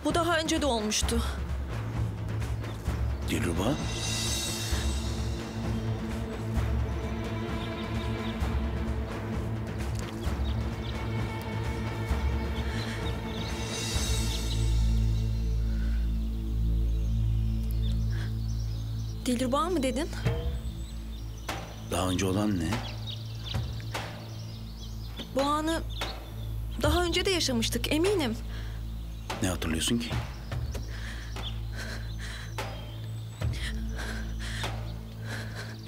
Bu daha önce de olmuştu. Dilruba? Dilruba mı dedin? Daha önce olan ne? Bu anı daha önce de yaşamıştık, eminim. Ne hatırlıyorsun ki?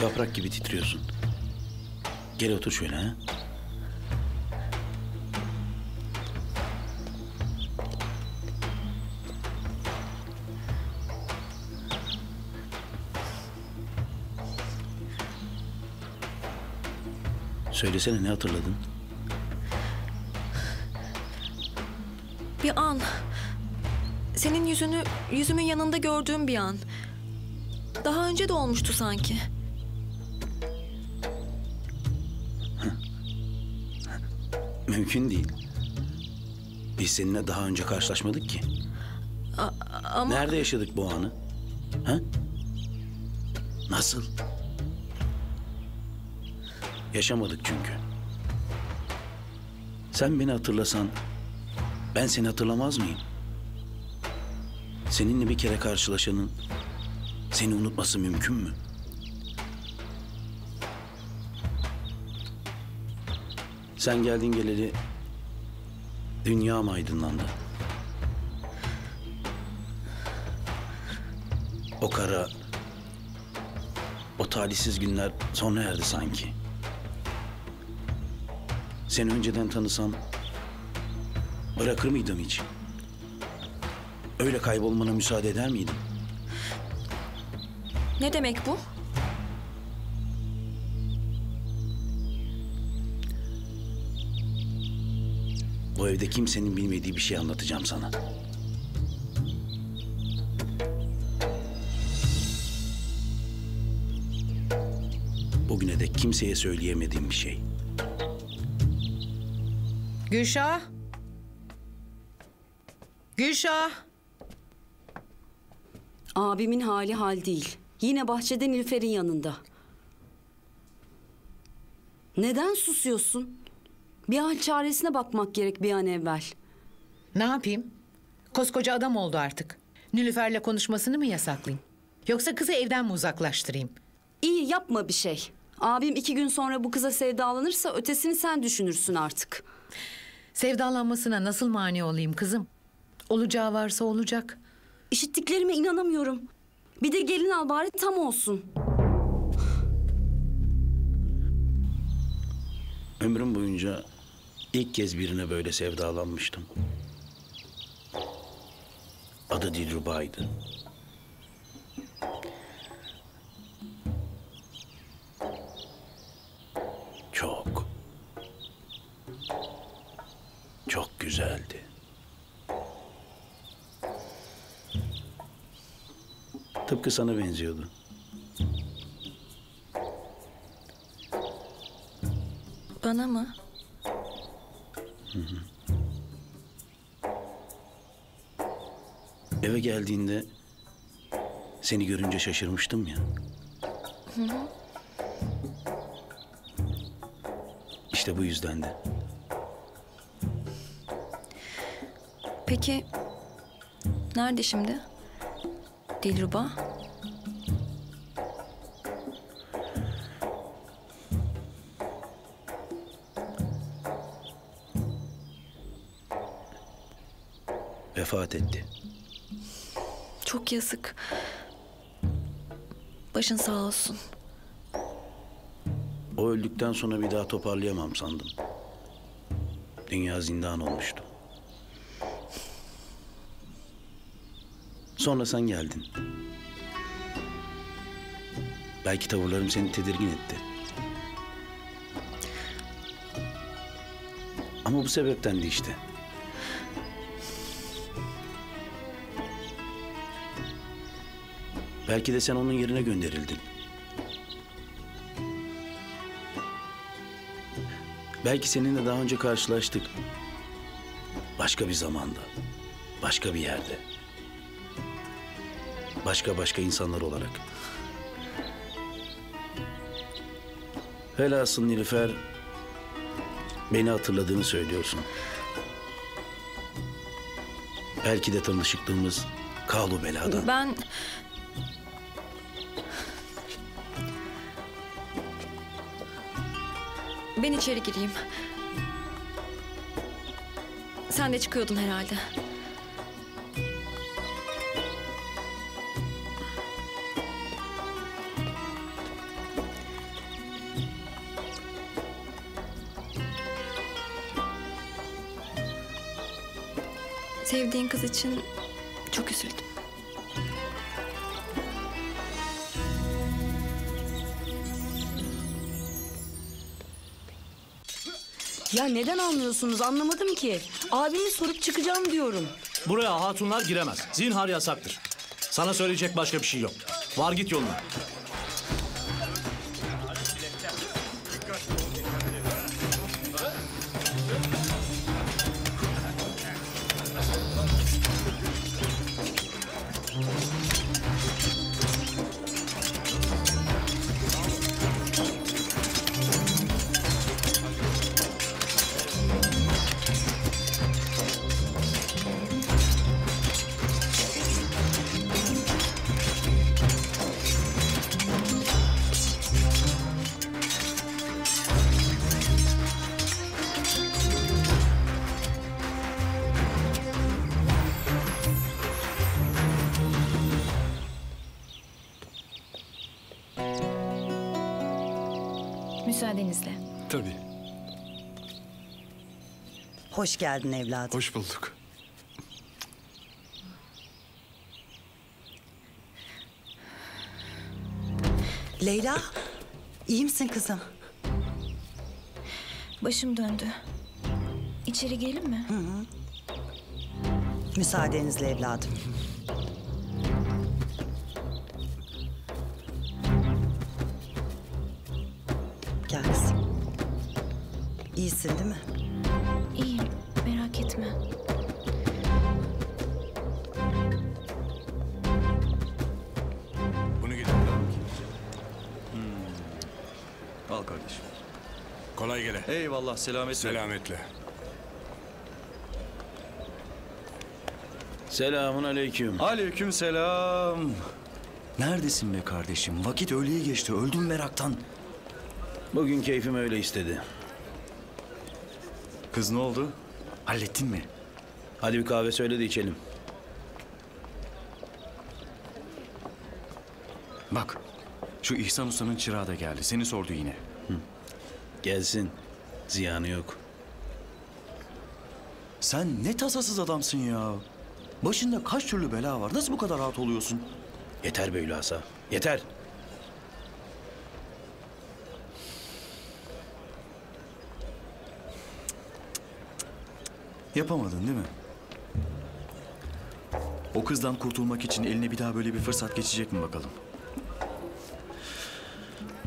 Yaprak gibi titriyorsun. Gel otur şöyle ha. Söylesene, ne hatırladın? Bir an. Senin yüzümün yanında gördüğüm bir an. Daha önce de olmuştu sanki. Mümkün değil. Biz seninle daha önce karşılaşmadık ki. Ama... Nerede yaşadık bu anı? Ha? Nasıl? Yaşamadık çünkü. Sen beni hatırlasan, ben seni hatırlamaz mıyım? Seninle bir kere karşılaşanın seni unutması mümkün mü? Sen geldin geleli dünyam aydınlandı. O kara, o talihsiz günler sona erdi sanki. Seni önceden tanısam bırakır mıydım hiç? Öyle kaybolmana müsaade eder miydim? Ne demek bu? Bu evde kimsenin bilmediği bir şey anlatacağım sana. Bugüne dek kimseye söyleyemediğim bir şey. Gülşah. Gülşah. Abimin hali hal değil. Yine bahçede Nilüfer'in yanında. Neden susuyorsun? Bir an çaresine bakmak gerek bir an evvel. Ne yapayım? Koskoca adam oldu artık. Nilüfer'le konuşmasını mı yasaklayayım? Yoksa kızı evden mi uzaklaştırayım? İyi yapma bir şey. Abim 2 gün sonra bu kıza sevdalanırsa ötesini sen düşünürsün artık. Sevdalanmasına nasıl mani olayım kızım? Olacağı varsa olacak. İşittiklerime inanamıyorum. Bir de gelin al bari tam olsun. Ömrüm boyunca ilk kez birine böyle sevdalanmıştım. Adı Dilruba'ydı. Çok güzeldi. Tıpkı sana benziyordu. Bana mı? Eve geldiğinde seni görünce şaşırmıştım ya. İşte bu yüzden de. Peki nerede şimdi Dilruba? Vefat etti. Çok yazık. Başın sağ olsun. O öldükten sonra bir daha toparlayamam sandım. Dünya zindan olmuştu. Sonra sen geldin. Belki tavırlarım seni tedirgin etti. Ama bu sebepten de işte. Belki de sen onun yerine gönderildin. Belki seninle daha önce karşılaştık. Başka bir zamanda, başka bir yerde. Başka insanlar olarak. Velhasıl Nilüfer, beni hatırladığını söylüyorsun. Belki de tanışıklığımız kalu beladan. Ben içeri gireyim. Sen de çıkıyordun herhalde. Sevdiğin kız için çok üzüldüm. Ya neden anlıyorsunuz anlamadım ki. Abimi sorup çıkacağım diyorum. Buraya hatunlar giremez. Zinhar yasaktır. Sana söyleyecek başka bir şey yok. Var git yoluna. Müsaadenizle. Tabii. Hoş geldin evladım. Hoş bulduk. Leyla, iyi misin kızım? Başım döndü. İçeri girelim mi? Müsaadenizle evladım. Gel kızım. İyisin değil mi? İyiyim, merak etme. Bunu gidin. Al kardeşim. Kolay gele. Eyvallah, selametle. Selametle. Selamun aleyküm. Aleyküm selam. Neredesin be kardeşim? Vakit öğleyi geçti. Öldüm meraktan. Bugün keyfim öyle istedi. Kız ne oldu? Hallettin mi? Hadi bir kahve söyle de içelim. Bak, şu İhsan Usta'nın çırağı da geldi. Seni sordu yine. Gelsin. Ziyanı yok. Sen ne tasasız adamsın ya. Başında kaç türlü bela var. Nasıl bu kadar rahat oluyorsun? Yeter be Hülasa. Yeter. Yapamadın değil mi? O kızdan kurtulmak için eline bir daha böyle bir fırsat geçecek mi bakalım?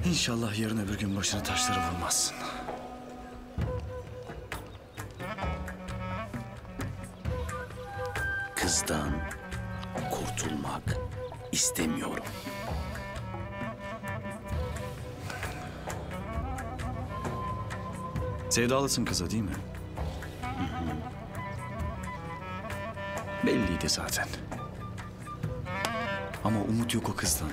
İnşallah yarın öbür gün başına taşları vurmazsın. Kızdan kurtulmak istemiyorum. Sevdalısın kıza değil mi? Belliydi zaten. Ama umut yok o kızdan.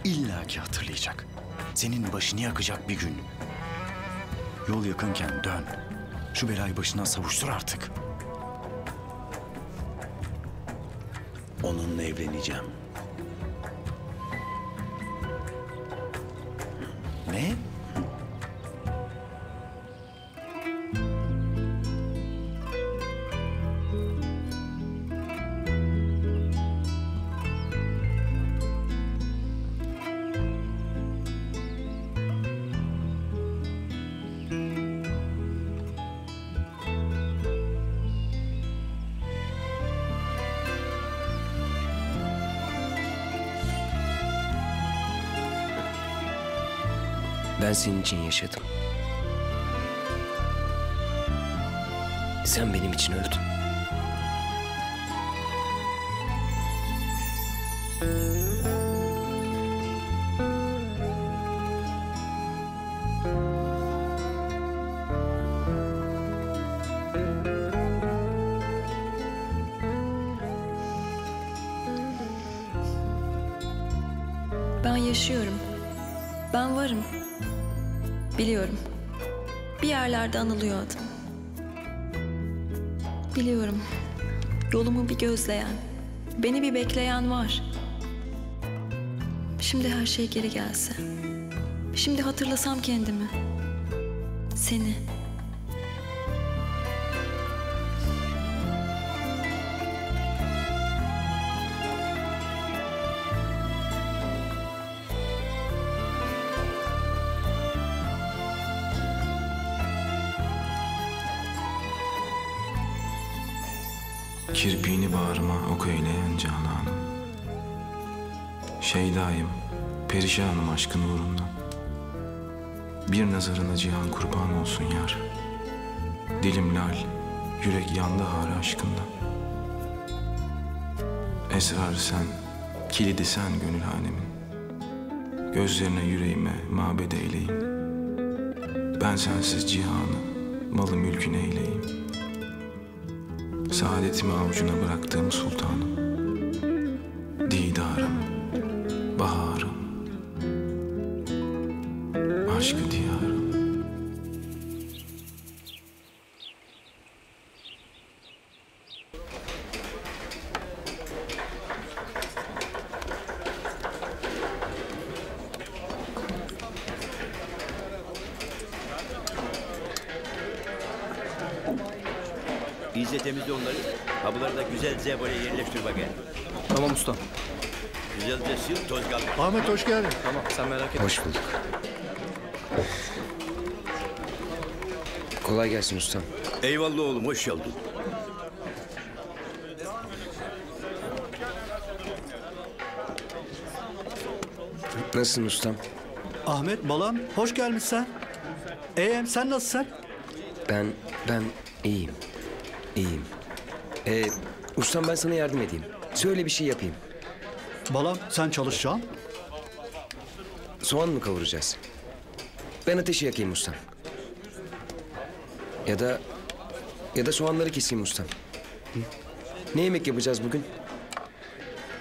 İlla ki hatırlayacak. Senin başını yakacak bir gün. Yol yakınken dön. Şu belayı başından savuştur artık. Onunla evleneceğim. Ne? Ben senin için yaşadım. Sen benim için öldün. Ben yaşıyorum. Ben varım. Biliyorum. Bir yerlerde anılıyor adım. Biliyorum. Yolumu bir gözleyen, beni bir bekleyen var. Şimdi her şey geri gelse. Şimdi hatırlasam kendimi. Seni. Kirpiğini bağrıma ok eyleyen cananım. Şeydayım, perişanım aşkın uğrundan. Bir nazarına cihan kurban olsun yar. Dilim lal, yürek yandı hârı aşkından. Esrar sen, kilidi sen gönül hanemin. Gözlerine yüreğime mabed eyleyim. Ben sensiz cihanı, malı mülkün eyleyim. Saadetimi avucuna bıraktığım sultanım. Didarım, baharım, aşkı diyarım. İyice temizle onları. Kapıları da güzelce böyle yerleştir bakayım. Tamam usta. Güzelce sil, toz kaldı. Ahmet hoş geldin. Tamam sen merak etme. Hoş bulduk. Kolay gelsin ustam. Eyvallah oğlum, hoş geldin. Nasılsın ustam? Ahmet balam hoş gelmişsin. Sen nasılsın? Ben iyiyim. İyiyim. Ustam ben sana yardım edeyim. Söyle bir şey yapayım. Balam sen çalışacaksın. Soğan mı kavuracağız? Ben ateşi yakayım ustam. Ya da soğanları keseyim ustam. Hı? Ne yemek yapacağız bugün?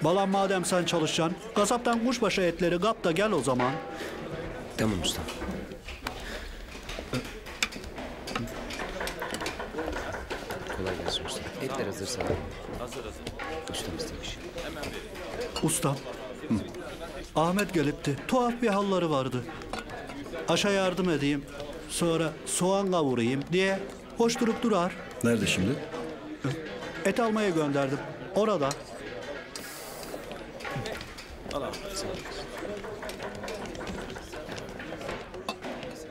Balam madem sen çalışacaksın, kasaptan kuşbaşı etleri kap da gel o zaman. Tamam ustam. Kolay gelsin ustam. Etler hazır sana. Hazır. Ustam istemiş. Ustam. Ahmet gelipti. Tuhaf bir halları vardı. Aşa yardım edeyim. Sonra soğan kavurayım diye hoş durup durar. Nerede şimdi? Et almaya gönderdim. Orada.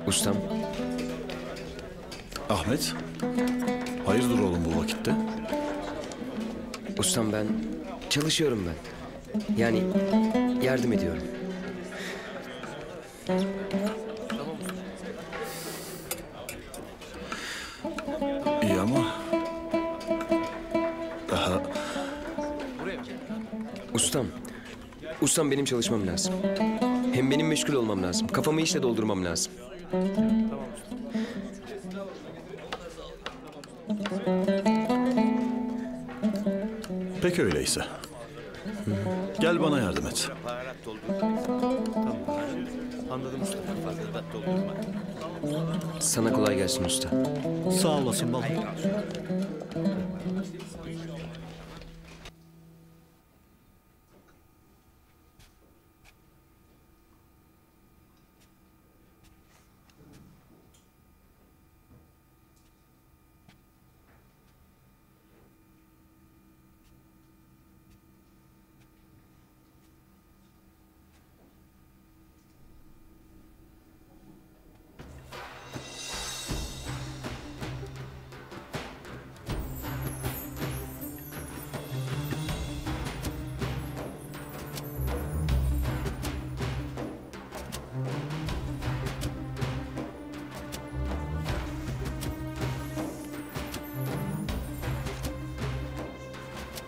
Ustam. Ahmet. Hayırdır oğlum bu vakitte? Ustam ben çalışıyorum ben. Yani yardım ediyorum. İyi ama... Daha... Ustam benim çalışmam lazım. Hem benim meşgul olmam lazım. Kafamı işle doldurmam lazım. Peki öyleyse. Gel bana yardım et. Baharat doldur. Tamam. Anladım usta. Fazla da doldurma. Sana kolay gelsin usta. Sağ olasın balam.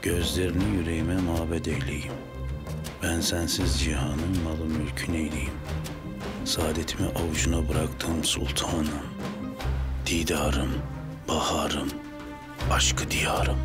Gözlerini yüreğime mabed eyleyeyim. Ben sensiz cihanın malı mülkü neyleyim. Saadetimi avucuna bıraktığım sultanım. Didarım, baharım, aşkı diyarım.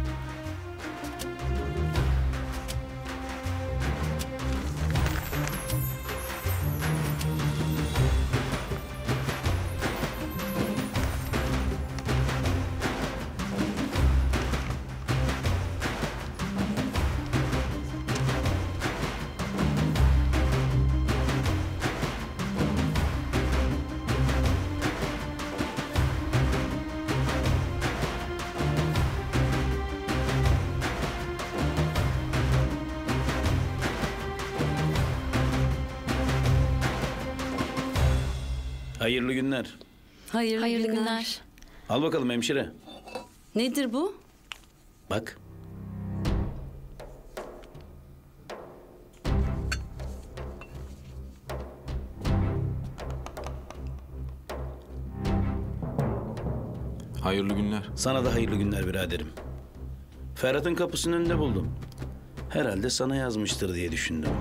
Hayırlı günler. Hayırlı günler. Al bakalım hemşire. Nedir bu? Bak. Hayırlı günler. Sana da hayırlı günler biraderim. Ferhat'ın kapısının önünde buldum. Herhalde sana yazmıştır diye düşündüm.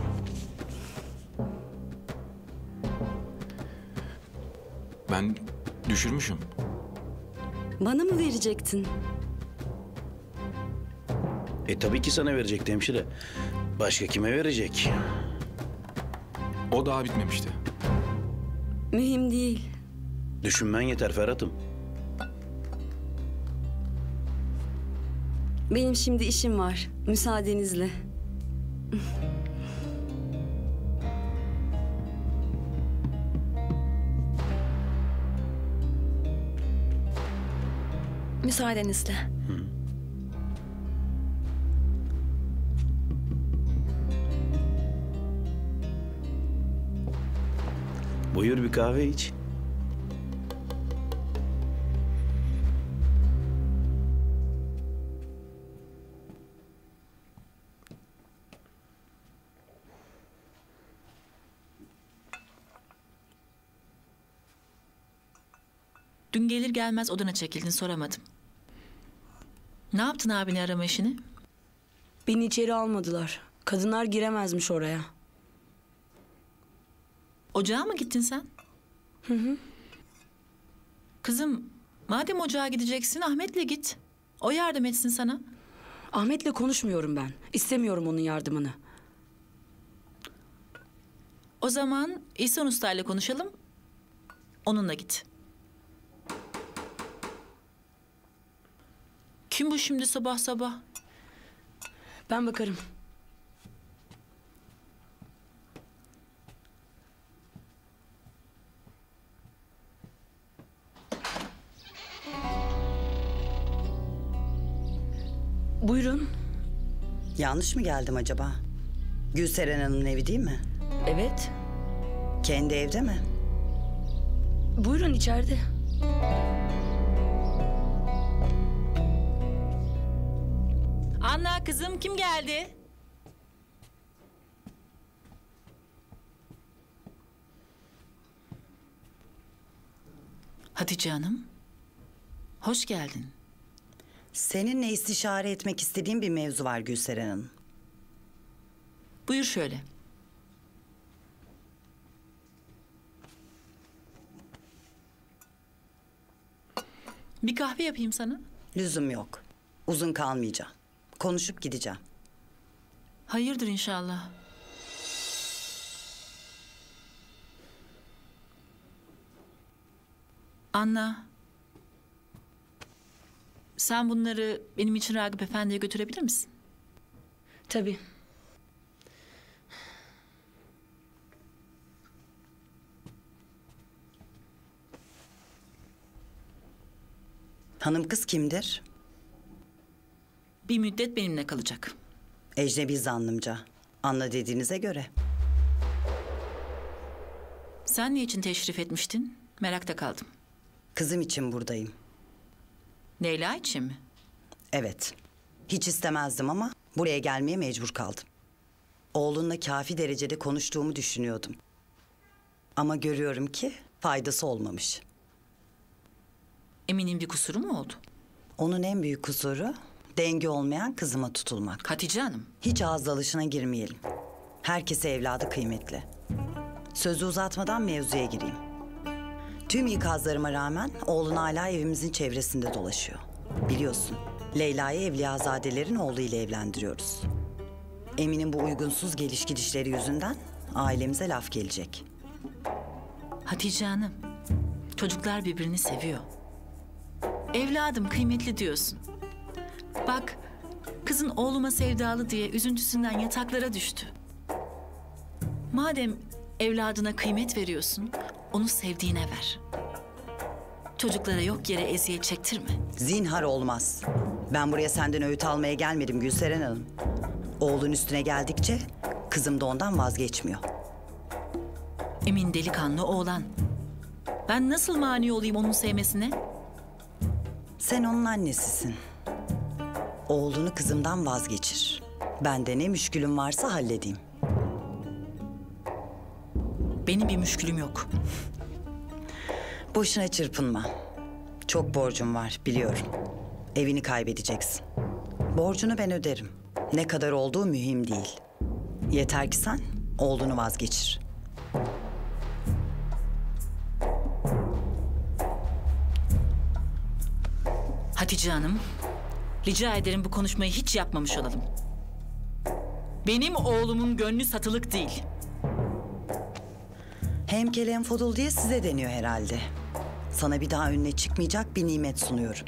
Ben düşürmüşüm. Bana mı verecektin? Tabii ki sana verecekti hemşire. Başka kime verecek? O daha bitmemişti. Mühim değil. Düşünmen yeter Ferhat'ım. Benim şimdi işim var. Müsaadenizle. Müsaadenizle. Buyur bir kahve iç. Dün gelir gelmez odana çekildin, soramadım. Ne yaptın abini arama işini? Beni içeri almadılar. Kadınlar giremezmiş oraya. Ocağa mı gittin sen? Hı hı. Kızım, madem ocağa gideceksin Ahmet'le git. O yardım etsin sana. Ahmet'le konuşmuyorum ben. İstemiyorum onun yardımını. O zaman İhsan Usta ile konuşalım. Onunla git. Kim bu şimdi sabah sabah? Ben bakarım. Buyurun. Yanlış mı geldim acaba? Gülseren Hanım'ın evi değil mi? Evet. Kendi evde mi? Buyurun içeride. Anna kızım, kim geldi? Hatice Hanım. Hoş geldin. Seninle istişare etmek istediğim bir mevzu var Gülseren Hanım. Buyur şöyle. Bir kahve yapayım sana. Lüzum yok. Uzun kalmayacağım. Konuşup gideceğim. Hayırdır inşallah. Anna. Sen bunları benim için Ragıp Efendi'ye götürebilir misin? Tabii. Hanım kız kimdir? Bir müddet benimle kalacak. Ecnebi zannımca. Anla dediğinize göre. Sen niçin teşrif etmiştin? Merakta kaldım. Kızım için buradayım. Leyla için mi? Evet. Hiç istemezdim ama buraya gelmeye mecbur kaldım. Oğlunla kafi derecede konuştuğumu düşünüyordum. Ama görüyorum ki faydası olmamış. Emin'in bir kusuru mu oldu? Onun en büyük kusuru denge olmayan kızıma tutulmak. Hatice Hanım. Hiç ağız dalışına girmeyelim. Herkese evladı kıymetli. Sözü uzatmadan mevzuya gireyim. Tüm ikazlarıma rağmen oğlun hala evimizin çevresinde dolaşıyor. Biliyorsun, Leyla'yı Evliyazadelerin oğluyla evlendiriyoruz. Emin'in bu uygunsuz geliş gidişleri yüzünden ailemize laf gelecek. Hatice Hanım, çocuklar birbirini seviyor. Evladım kıymetli diyorsun. Bak, kızın oğluma sevdalı diye üzüntüsünden yataklara düştü. Madem evladına kıymet veriyorsun, onu sevdiğine ver. Çocuklara yok yere eziyet çektirme. Zinhar olmaz. Ben buraya senden öğüt almaya gelmedim Gülseren Hanım. Oğlun üstüne geldikçe kızım da ondan vazgeçmiyor. Emin delikanlı oğlan. Ben nasıl mani olayım onun sevmesine? Sen onun annesisin. Oğlunu kızımdan vazgeçir. Ben de ne müşkülüm varsa halledeyim. Benim bir müşkülüm yok. Boşuna çırpınma. Çok borcum var biliyorum. Evini kaybedeceksin. Borcunu ben öderim. Ne kadar olduğu mühim değil. Yeter ki sen oğlunu vazgeçir. Hatice Hanım, rica ederim bu konuşmayı hiç yapmamış olalım. Benim oğlumun gönlü satılık değil. Hem kelem fodul diye size deniyor herhalde. Sana bir daha önüne çıkmayacak bir nimet sunuyorum.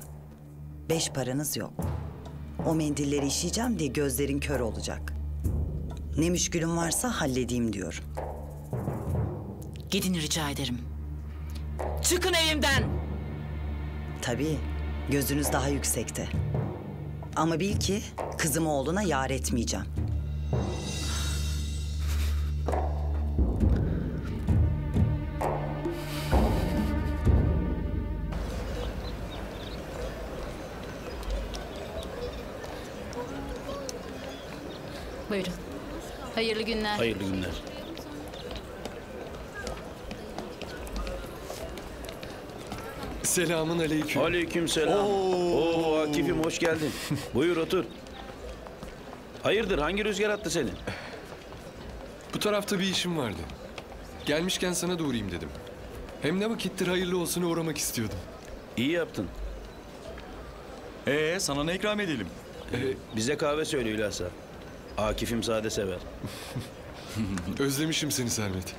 5 paranız yok. O mendilleri işeyeceğim diye gözlerin kör olacak. Ne müşkülüm varsa halledeyim diyorum. Gidin rica ederim. Çıkın evimden. Tabii, gözünüz daha yüksekte. Ama bil ki kızımı oğluna yar etmeyeceğim. Buyurun. Hayırlı günler. Hayırlı günler. Selamun aleyküm. Aleyküm selam. Oo Akif'im hoş geldin. Buyur otur. Hayırdır hangi rüzgar attı seni? Bu tarafta bir işim vardı. Gelmişken sana da uğrayayım dedim. Hem ne vakittir hayırlı olsuna uğramak istiyordum. İyi yaptın. Sana ne ikram edelim? Bize kahve söyle Hülasa. Akif'im sade sever. Özlemişim seni Sermet.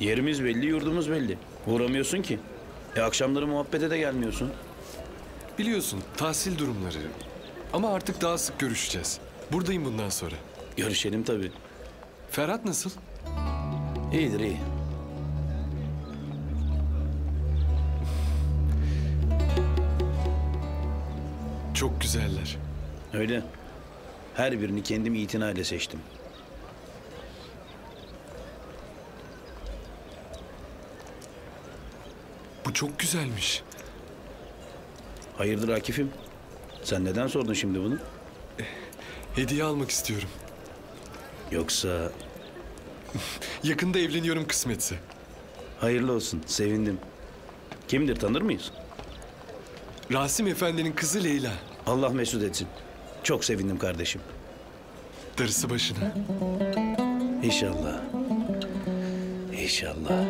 Yerimiz belli, yurdumuz belli. Uğramıyorsun ki. Akşamları muhabbete de gelmiyorsun. Biliyorsun tahsil durumları. Ama artık daha sık görüşeceğiz. Buradayım bundan sonra. Görüşelim tabii. Ferhat nasıl? İyidir iyi. Çok güzeller. Öyle. Her birini kendim itinayla seçtim. Bu çok güzelmiş. Hayırdır Akif'im? Sen neden sordun şimdi bunu? Hediye almak istiyorum. Yoksa... Yakında evleniyorum kısmetse. Hayırlı olsun, sevindim. Kimdir, tanır mıyız? Rasim Efendi'nin kızı Leyla. Allah mesut etsin. Çok sevindim kardeşim. Darısı başına. İnşallah. İnşallah.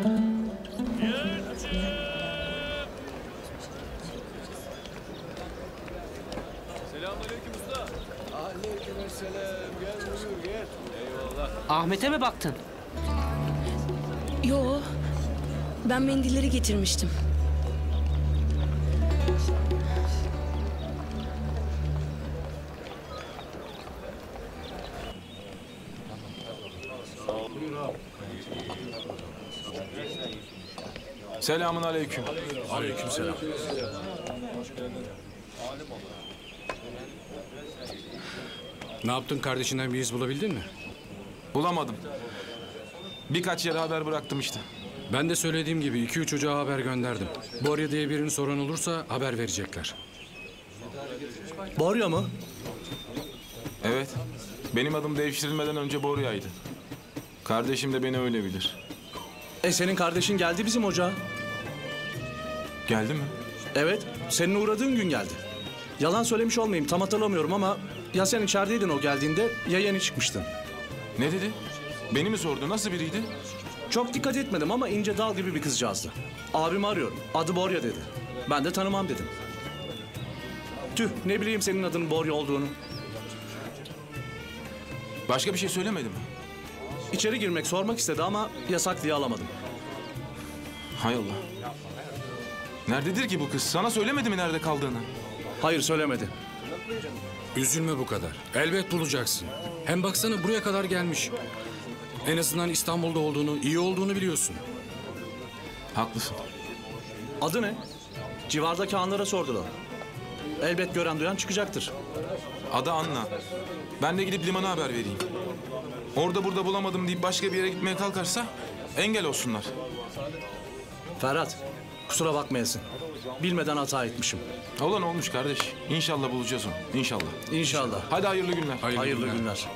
Selamünaleyküm usta. Aleykümselam. Gel buyur gel. Eyvallah. Ahmet'e mi baktın? Yo, ben mendilleri getirmiştim. Selamun aleyküm. Aleykümselam. Ne yaptın, kardeşinden bir iz bulabildin mi? Bulamadım. Birkaç yere haber bıraktım işte. Ben de söylediğim gibi 2-3 çocuğa haber gönderdim. Borya diye birini soran olursa haber verecekler. Borya mı? Evet. Benim adım devşirilmeden önce Borya'ydı. Kardeşim de beni öyle bilir. Senin kardeşin geldi bizim ocağa. Geldi mi? Evet, senin uğradığın gün geldi. Yalan söylemiş olmayayım, tam hatırlamıyorum ama... ...ya sen içerideydin o geldiğinde ya yeni çıkmıştın. Ne dedi? Beni mi sordu? Nasıl biriydi? Çok dikkat etmedim ama ince dal gibi bir kızcağızdı. Abimi arıyorum, adı Borya dedi. Ben de tanımam dedim. Tüh, ne bileyim senin adının Borya olduğunu. Başka bir şey söylemedi mi? İçeri girmek sormak istedi ama yasak diye alamadım. Hay Allah. Nerededir ki bu kız? Sana söylemedi mi nerede kaldığını? Hayır söylemedi. Üzülme bu kadar. Elbet bulacaksın. Hem baksana buraya kadar gelmiş. En azından İstanbul'da olduğunu, iyi olduğunu biliyorsun. Haklısın. Adı ne? Civardaki hanlara sordular. Elbet gören duyan çıkacaktır. Adı Anna. Ben de gidip limana haber vereyim. Orada burada bulamadım deyip başka bir yere gitmeye kalkarsa engel olsunlar. Ferhat, kusura bakmayasın. Bilmeden hata etmişim. Olan olmuş kardeş. İnşallah bulacağız onu. İnşallah. İnşallah. Hadi hayırlı günler. Hayırlı günler.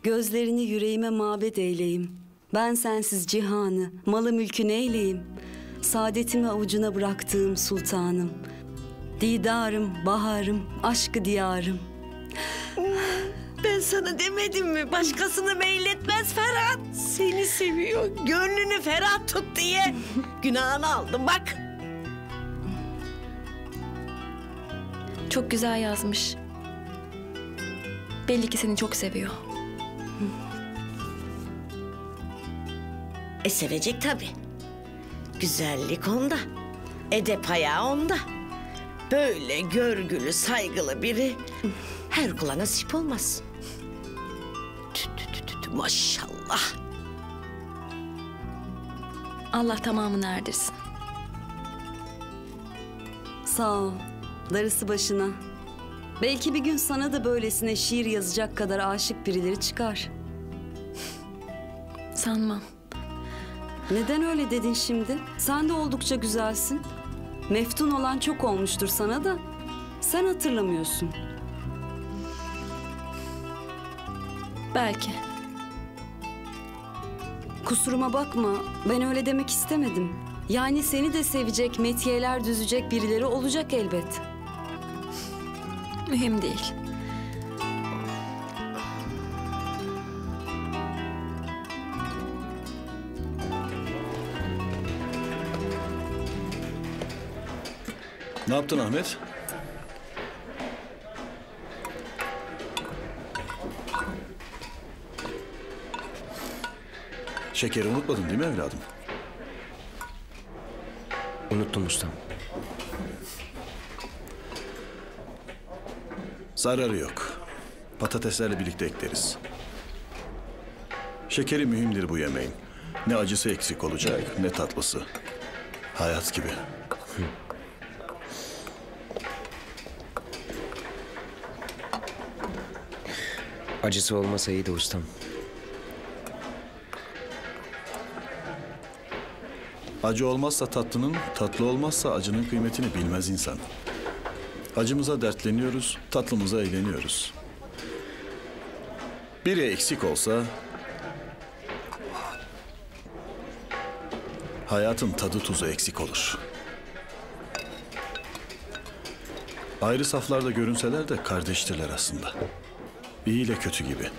Gözlerini yüreğime mabet eyleyim. Ben sensiz cihanı, malı mülkü neyleyim? Saadetimi avucuna bıraktığım sultanım. Didarım, baharım, aşkı diyarım. Ben sana demedim mi? Başkasını meyletmez Ferhat. Seni seviyor. Gönlünü ferah tut diye. Günahını aldım bak. Çok güzel yazmış. Belli ki seni çok seviyor. Sevecek tabii. Güzellik onda. Edep ayağı onda. Böyle görgülü, saygılı biri her kula nasip olmaz. Maşallah. Allah tamamını erdirsin. Sağ ol. Darısı başına. Belki bir gün sana da böylesine şiir yazacak kadar aşık birileri çıkar. Sanmam. Neden öyle dedin şimdi? Sen de oldukça güzelsin. Meftun olan çok olmuştur sana da. Sen hatırlamıyorsun. Belki. Kusuruma bakma, ben öyle demek istemedim. Yani seni de sevecek, metiyeler düzecek birileri olacak elbet. Mühim değil. Ne yaptın Ahmet? Şekeri unutmadın değil mi evladım? Unuttum ustam. Zararı yok. Patateslerle birlikte ekleriz. Şekeri mühimdir bu yemeğin. Ne acısı eksik olacak, ne tatlısı. Hayat gibi. Acısı olmasa iyiydi ustam. Acı olmazsa tatlının, tatlı olmazsa acının kıymetini bilmez insan. Acımıza dertleniyoruz, tatlımıza eğleniyoruz. Biri eksik olsa hayatın tadı tuzu eksik olur. Ayrı saflarda görünseler de kardeştirler aslında. İyi ile kötü gibi.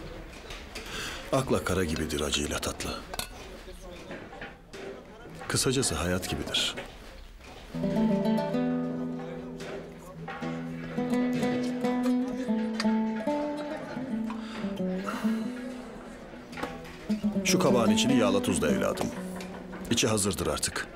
Akla kara gibidir acıyla tatlı. Kısacası hayat gibidir. Şu kabağın içini yağla tuzla evladım. İçi hazırdır artık.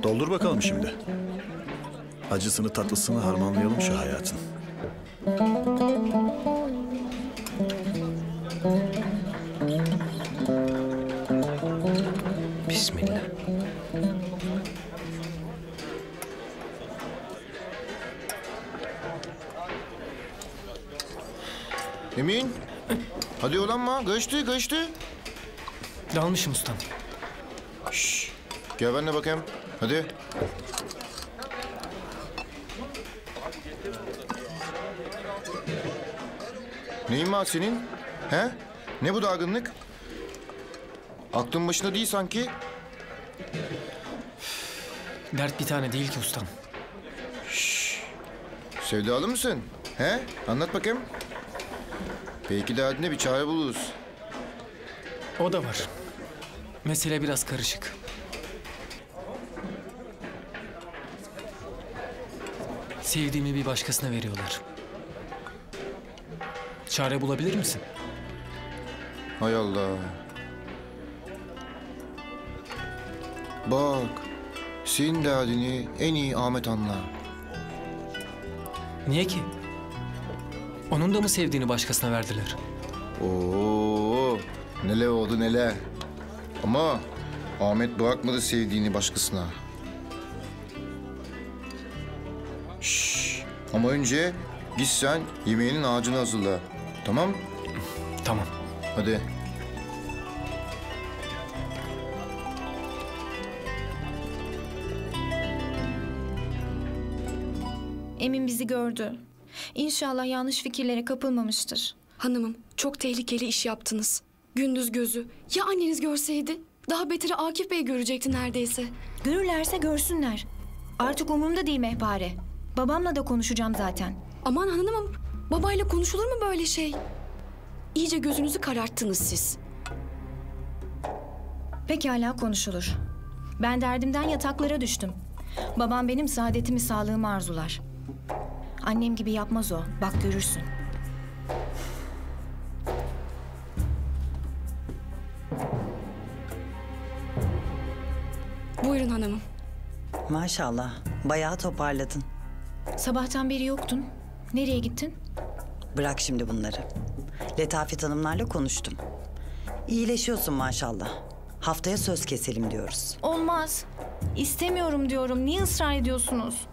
Doldur bakalım şimdi. Acısını tatlısını harmanlayalım şu hayatın. Bismillah. Emin. Hadi ulanma. Geçti. Dalmışım ustam. Şşş. Gel benimle bakayım. Hadi. Neyin var senin? He? Ne bu dargınlık? Aklın başında değil sanki. Dert bir tane değil ki ustam. Şşş. Sevdalı mısın? He? Anlat bakayım. Belki derdine bir çare buluruz. O da var. Mesele biraz karışık. Sevdiğimi bir başkasına veriyorlar. Çare bulabilir misin? Hay Allah. Bak, senin derdini en iyi Ahmet anlar. Niye ki? Onun da mı sevdiğini başkasına verdiler? Oo, neler oldu neler. Ama Ahmet bırakmadı sevdiğini başkasına. Şşş. Ama önce git sen yemeğinin ağacını hazırla. Tamam? Tamam. Hadi. Emin bizi gördü. İnşallah yanlış fikirlere kapılmamıştır. Hanımım, çok tehlikeli iş yaptınız. Gündüz gözü. Ya anneniz görseydi? Daha beteri Akif Bey görecekti neredeyse. Görürlerse görsünler. Artık umurumda değil Mehpare. Babamla da konuşacağım zaten. Aman hanımım, babayla konuşulur mu böyle şey? İyice gözünüzü kararttınız siz. Pekala konuşulur. Ben derdimden yataklara düştüm. Babam benim saadetimi, sağlığımı arzular. Annem gibi yapmaz o. Bak görürsün. Buyurun hanımım. Maşallah. Bayağı toparladın. Sabahtan beri yoktun. Nereye gittin? Bırak şimdi bunları. Letafet Hanımlarla konuştum. İyileşiyorsun maşallah. Haftaya söz keselim diyoruz. Olmaz. İstemiyorum diyorum. Niye ısrar ediyorsunuz?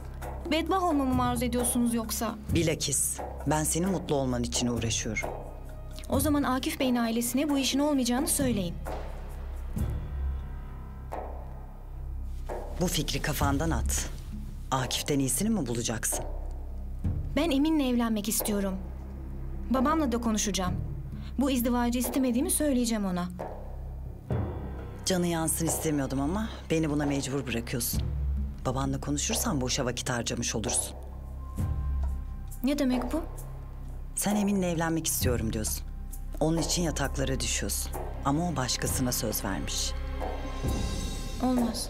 Bedbah olmamı mı arzu ediyorsunuz yoksa? Bilakis ben senin mutlu olman için uğraşıyorum. O zaman Akif Bey'in ailesine bu işin olmayacağını söyleyin. Bu fikri kafandan at. Akif'ten iyisini mi bulacaksın? Ben Emin'le evlenmek istiyorum. Babamla da konuşacağım. Bu izdivacı istemediğimi söyleyeceğim ona. Canı yansın istemiyordum ama beni buna mecbur bırakıyorsun. Babanla konuşursan boşa vakit harcamış olursun. Ne demek bu? Sen Emin'le evlenmek istiyorum diyorsun. Onun için yataklara düşüyorsun. Ama o başkasına söz vermiş. Olmaz.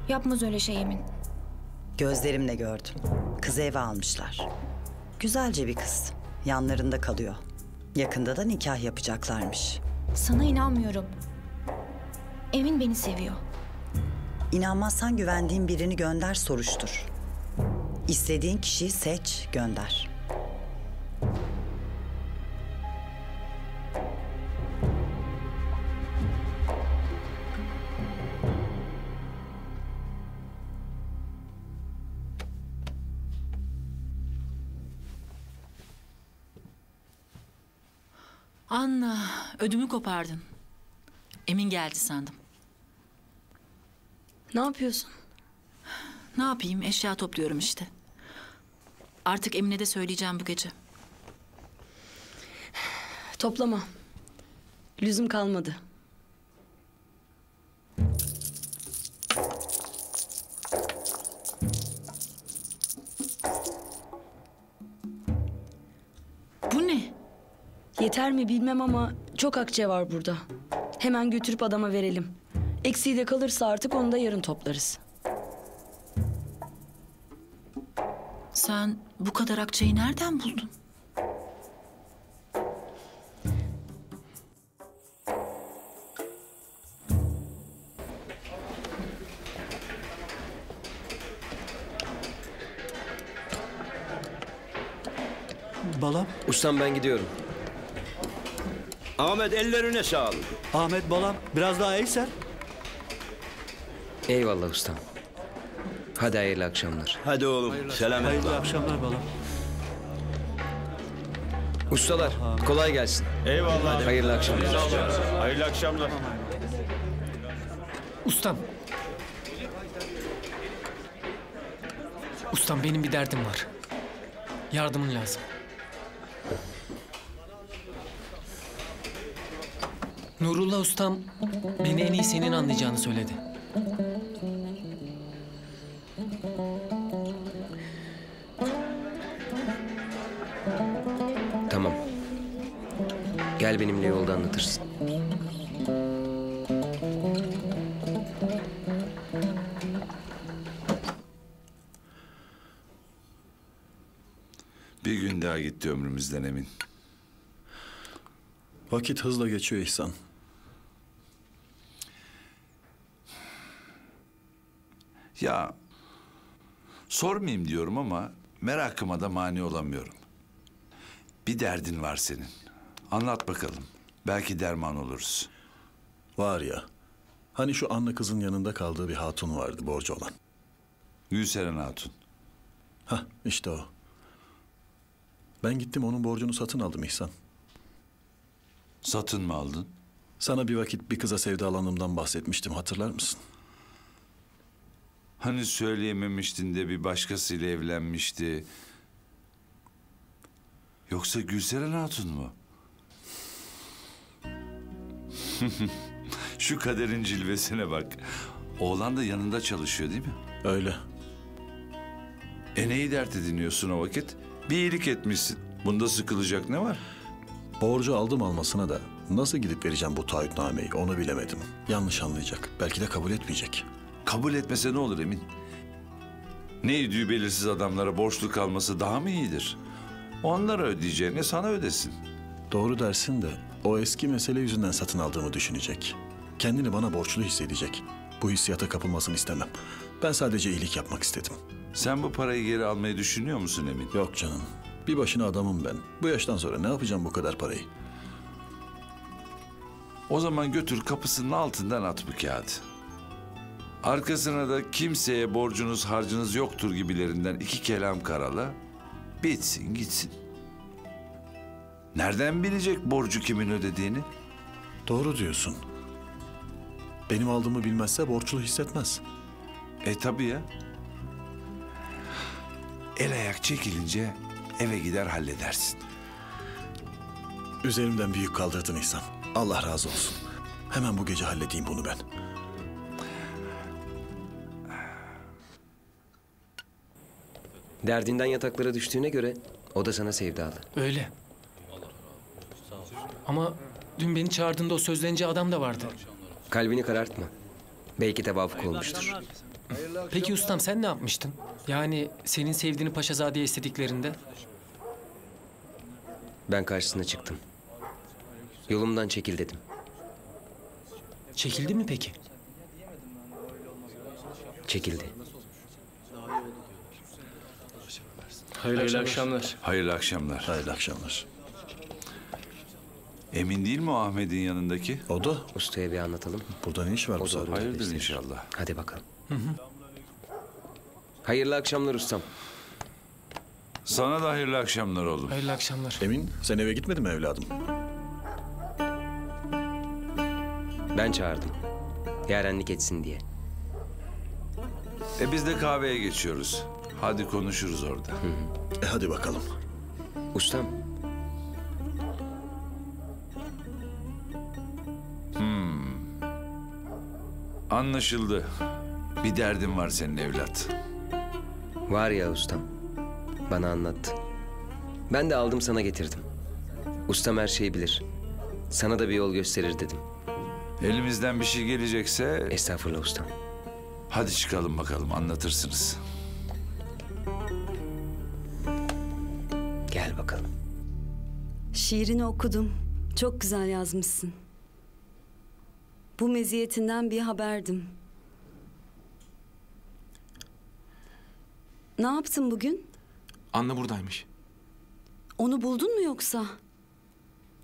Yapmaz öyle şey Emin. Gözlerimle gördüm. Kızı eve almışlar. Güzelce bir kız. Yanlarında kalıyor. Yakında da nikah yapacaklarmış. Sana inanmıyorum. Emin beni seviyor. İnanmazsan güvendiğin birini gönder, soruştur. İstediğin kişiyi seç, gönder. Anna, ödümü kopardın. Emin geldi sandım. Ne yapıyorsun? Ne yapayım, eşya topluyorum işte. Artık Emine de söyleyeceğim bu gece. Toplama. Lüzum kalmadı. Bu ne? Yeter mi bilmem ama çok akçe var burada. Hemen götürüp adama verelim. Eksiği de kalırsa artık onu da yarın toplarız. Sen bu kadar akçeyi nereden buldun? Balam. Ustam ben gidiyorum. Ahmet ellerine sağlık. Ahmet balam biraz daha iyisen. Eyvallah ustam. Hadi hayırlı akşamlar. Hadi oğlum. Selametle. Hayırlı akşamlar balam. Ustalar kolay gelsin. Eyvallah. Hayırlı akşamlar. Hayırlı akşamlar. Ustam. Ustam benim bir derdim var. Yardımın lazım. Nurullah ustam beni en iyi senin anlayacağını söyledi. Tamam. Gel benimle yolda anlatırsın. Bir gün daha gitti ömrümüzden Emin. Vakit hızla geçiyor İhsan. Ya sormayayım diyorum ama merakıma da mani olamıyorum. Bir derdin var senin. Anlat bakalım. Belki derman oluruz. Var ya. Hani şu Anna kızın yanında kaldığı bir hatun vardı borcu olan. Gülseren Hatun. Hah işte o. Ben gittim onun borcunu satın aldım İhsan. Satın mı aldın? Sana bir vakit bir kıza sevdalandığımdan bahsetmiştim, hatırlar mısın? Hani söyleyememiştin de bir başkasıyla evlenmişti. Yoksa Gülseren Hatun mu? Şu kaderin cilvesine bak. Oğlan da yanında çalışıyor değil mi? Öyle. Neyi dert ediniyorsun o vakit? Bir iyilik etmişsin. Bunda sıkılacak ne var? Borcu aldım almasına da nasıl gidip vereceğim bu taahhütnameyi onu bilemedim. Yanlış anlayacak. Belki de kabul etmeyecek. Kabul etmese ne olur Emin? Ne idüğü belirsiz adamlara borçlu kalması daha mı iyidir? Onlara ödeyeceğine sana ödesin. Doğru dersin de o eski mesele yüzünden satın aldığımı düşünecek. Kendini bana borçlu hissedecek. Bu hissiyata kapılmasını istemem. Ben sadece iyilik yapmak istedim. Sen bu parayı geri almayı düşünüyor musun Emin? Yok canım. Bir başına adamım ben. Bu yaştan sonra ne yapacağım bu kadar parayı? O zaman götür kapısının altından at bu kağıdı. Arkasına da kimseye borcunuz harcınız yoktur gibilerinden 2 kelam karala. Bitsin gitsin. Nereden bilecek borcu kimin ödediğini? Doğru diyorsun. Benim aldığımı bilmezse borçlu hissetmez. Tabii ya. El ayak çekilince eve gider halledersin. Üzerimden büyük kaldırdın İhsan. Allah razı olsun. Hemen bu gece halledeyim bunu ben. Derdinden yataklara düştüğüne göre o da sana sevdalı. Öyle. Ama dün beni çağırdığında o sözlenici adam da vardı. Kalbini karartma. Belki tevafuk olmuştur. Peki ustam sen ne yapmıştın? Yani senin sevdiğini Paşazade'ye istediklerinde? Ben karşısına çıktım. Yolumdan çekil dedim. Çekildi mi peki? Çekildi. Hayırlı akşamlar. Hayırlı akşamlar. Hayırlı akşamlar. Emin değil mi o Ahmet'in yanındaki? O da. Ustaya bir anlatalım. Burada ne iş var bu O da saatte? orada Hayırdır ister. inşallah. Hadi bakalım. Hayırlı akşamlar ustam. Sana da hayırlı akşamlar oğlum. Hayırlı akşamlar. Emin, sen eve gitmedin mi evladım? Ben çağırdım. Yarenlik etsin diye. Biz de kahveye geçiyoruz. Hadi konuşuruz orada. Hadi bakalım. Ustam. Anlaşıldı. Bir derdin var senin evlat. Var ya ustam. Bana anlattı. Ben de aldım sana getirdim. Ustam her şeyi bilir. Sana da bir yol gösterir dedim. Elimizden bir şey gelecekse... Estağfurullah ustam. Hadi çıkalım bakalım anlatırsınız. Gel bakalım. Şiirini okudum. Çok güzel yazmışsın. Bu meziyetinden bir haberdim. Ne yaptın bugün? Anne buradaymış. Onu buldun mu yoksa?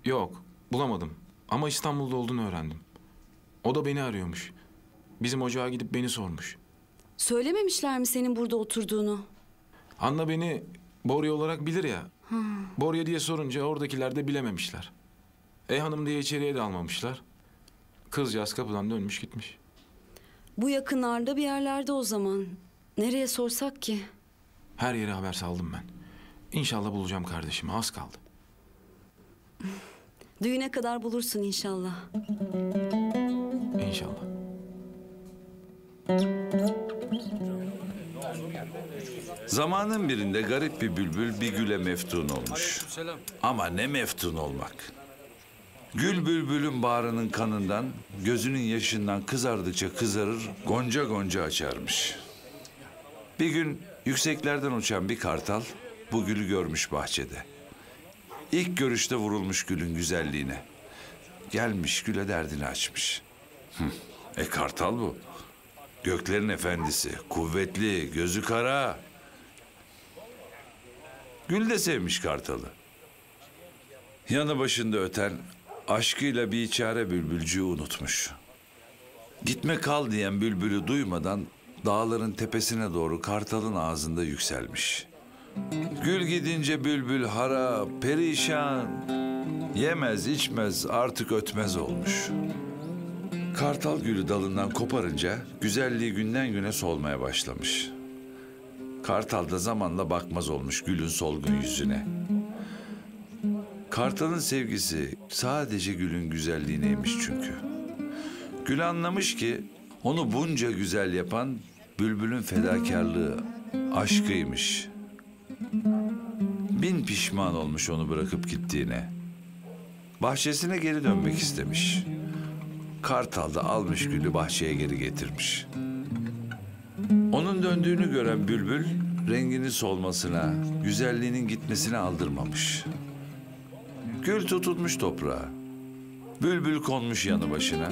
Yok, bulamadım. Ama İstanbul'da olduğunu öğrendim. O da beni arıyormuş. Bizim ocağa gidip beni sormuş. Söylememişler mi senin burada oturduğunu? Anna beni Borya olarak bilir ya. Borya diye sorunca oradakiler de bilememişler. Hanım diye içeriye de almamışlar. Kızcağız kapıdan dönmüş gitmiş. Bu yakınlarda bir yerlerde o zaman. Nereye sorsak ki? Her yere haber saldım ben. İnşallah bulacağım kardeşimi. Az kaldı. Düğüne kadar bulursun inşallah. İnşallah. Zamanın birinde garip bir bülbül bir güle meftun olmuş. Ama ne meftun olmak. Gül bülbülün bağrının kanından, gözünün yaşından kızardıkça kızarır, gonca gonca açarmış. Bir gün yükseklerden uçan bir kartal bu gülü görmüş bahçede. İlk görüşte vurulmuş gülün güzelliğine. Gelmiş güle derdini açmış. Kartal bu. Göklerin efendisi, kuvvetli, gözü kara. Gül de sevmiş kartalı. Yanı başında öten, aşkıyla bir çare bülbülcüğü unutmuş. Gitme kal diyen bülbülü duymadan dağların tepesine doğru kartalın ağzında yükselmiş. Gül gidince bülbül harap, perişan, yemez içmez artık ötmez olmuş. Kartal gülü dalından koparınca güzelliği günden güne solmaya başlamış. Kartal da zamanla bakmaz olmuş gülün solgun yüzüne. Kartalın sevgisi sadece gülün güzelliğineymiş çünkü. Gül anlamış ki onu bunca güzel yapan bülbülün fedakarlığı, aşkıymış. Bin pişman olmuş onu bırakıp gittiğine. Bahçesine geri dönmek istemiş. Kartal da almış gülü bahçeye geri getirmiş. Onun döndüğünü gören bülbül renginin solmasına, güzelliğinin gitmesine aldırmamış. Gül tutulmuş toprağa. Bülbül konmuş yanı başına.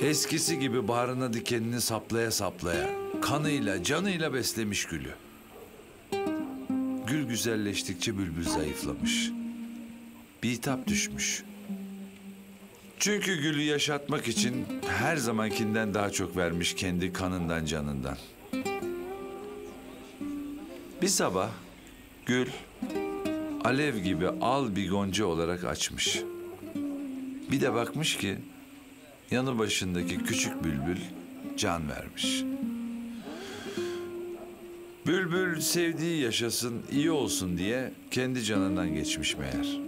Eskisi gibi bağrına dikenini saplaya saplaya kanıyla, canıyla beslemiş gülü. Gül güzelleştikçe bülbül zayıflamış. Bitap düşmüş. Çünkü gülü yaşatmak için her zamankinden daha çok vermiş kendi kanından, canından. Bir sabah gül alev gibi al bir gonca olarak açmış. Bir de bakmış ki yanı başındaki küçük bülbül can vermiş. Bülbül sevdiği yaşasın, iyi olsun diye kendi canından geçmiş meğer.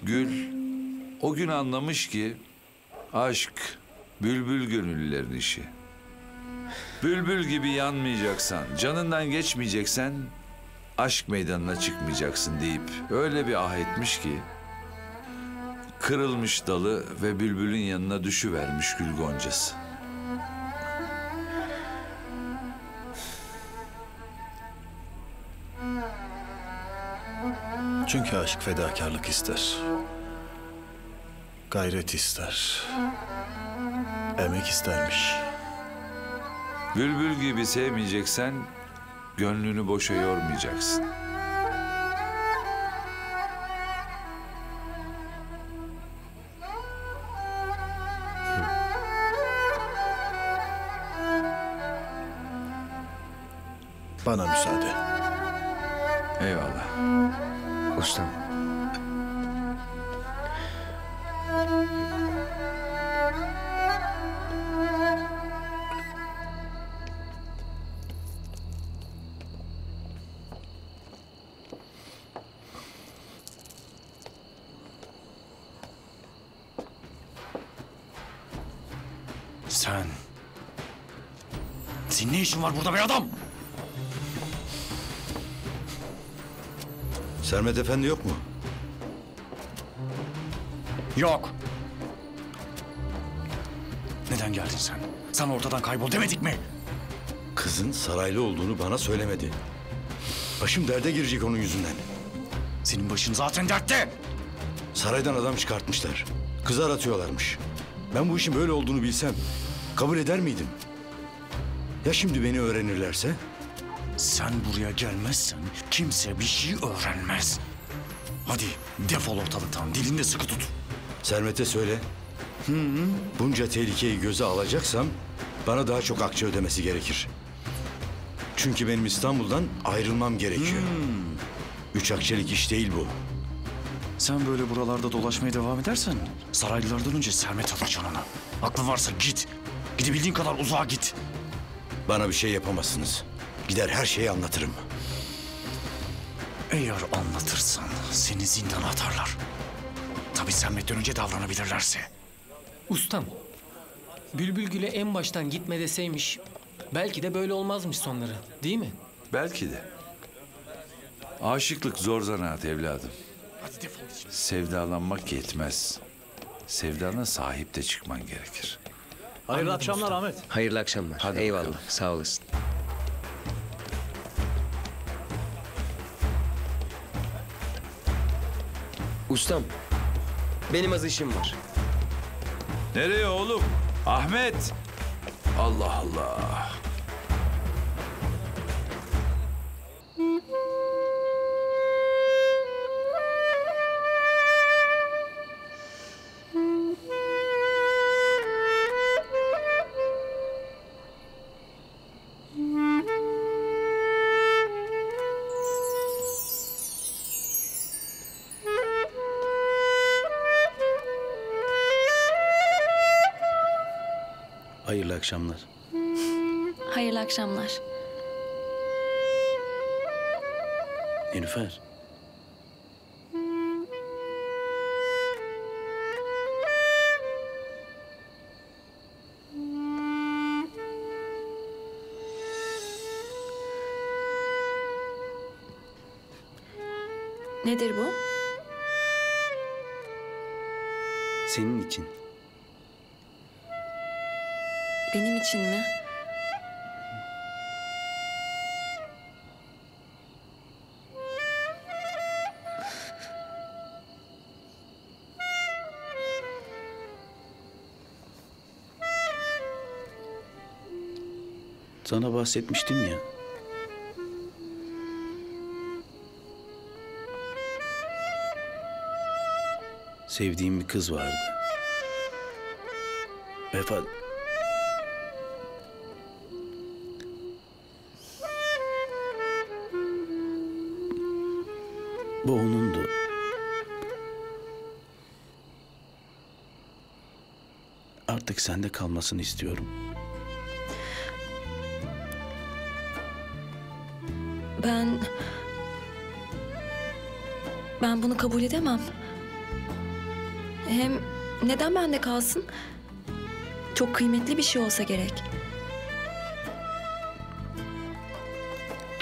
Gül o gün anlamış ki aşk bülbül gönüllülerin işi. Bülbül gibi yanmayacaksan, canından geçmeyeceksen aşk meydanına çıkmayacaksın deyip öyle bir ah etmiş ki kırılmış dalı ve bülbülün yanına düşüvermiş gül goncası. Çünkü aşk fedakarlık ister. Gayret ister. Emek istermiş. Bülbül gibi sevmeyeceksen gönlünü boşa yormayacaksın. Bana müsaade. Eyvallah. Ustam. Senin ne işin var burada be adam? Sermet Efendi yok mu? Yok. Neden geldin sen? Sana ortadan kaybol demedik mi? Kızın saraylı olduğunu bana söylemedi. Başım derde girecek onun yüzünden. Senin başın zaten dertte. Saraydan adam çıkartmışlar. Kızı aratıyorlarmış. Ben bu işin böyle olduğunu bilsem kabul eder miydim? Ya şimdi beni öğrenirlerse? Sen buraya gelmezsen kimse bir şey öğrenmez. Hadi defol ortalıktan, dilini de sıkı tut. Sermet'e söyle. Bunca tehlikeyi göze alacaksam bana daha çok akçe ödemesi gerekir. Çünkü benim İstanbul'dan ayrılmam gerekiyor. 3 akçelik iş değil bu. Sen böyle buralarda dolaşmaya devam edersen saraylılardan önce Sermet alır canını. Aklın varsa git. Gidebildiğin kadar uzağa git. Bana bir şey yapamazsınız. Gider her şeyi anlatırım. Eğer anlatırsan seni zindana atarlar. Tabii Sermet'ten önce davranabilirlerse. Ustam, Bülbül Gül'e en baştan gitme deseymiş, belki de böyle olmazmış sonları, değil mi? Belki de. Aşıklık zor zanaat evladım. Sevdalanmak yetmez. Sevdana sahip de çıkman gerekir. Hayırlı akşamlar Ahmet. Hayırlı akşamlar. Hadi Eyvallah. bakalım. Sağ olasın. Ustam, benim az işim var. Nereye oğlum? Ahmet! Allah Allah! Hayırlı akşamlar. Hayırlı akşamlar. Nilüfer. Nedir bu? Senin için. Benim için mi? Sana bahsetmiştim ya. Sevdiğim bir kız vardı. Vefat... Bu onundu. Artık sende kalmasını istiyorum. Ben bunu kabul edemem. Hem neden bende kalsın? Çok kıymetli bir şey olsa gerek.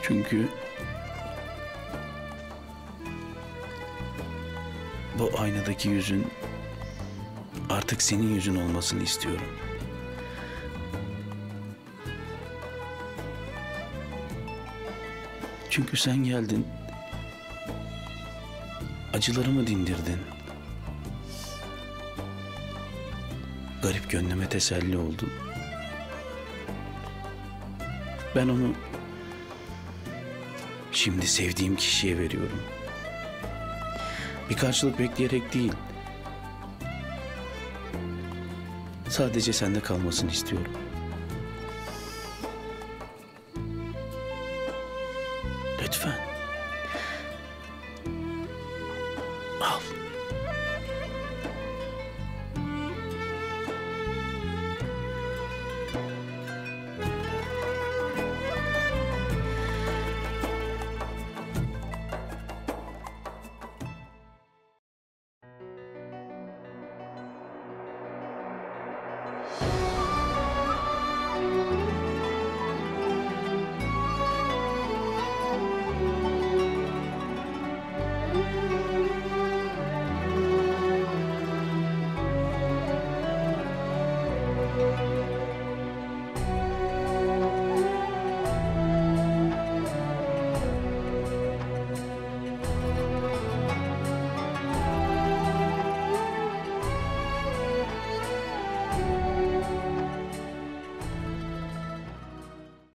Çünkü bu aynadaki yüzün artık senin yüzün olmasını istiyorum. Çünkü sen geldin. Acılarımı dindirdin. Garip gönlüme teselli oldun. Ben onu şimdi sevdiğim kişiye veriyorum. Bir karşılık bekleyerek değil. Sadece sende kalmasını istiyorum. Lütfen. Al.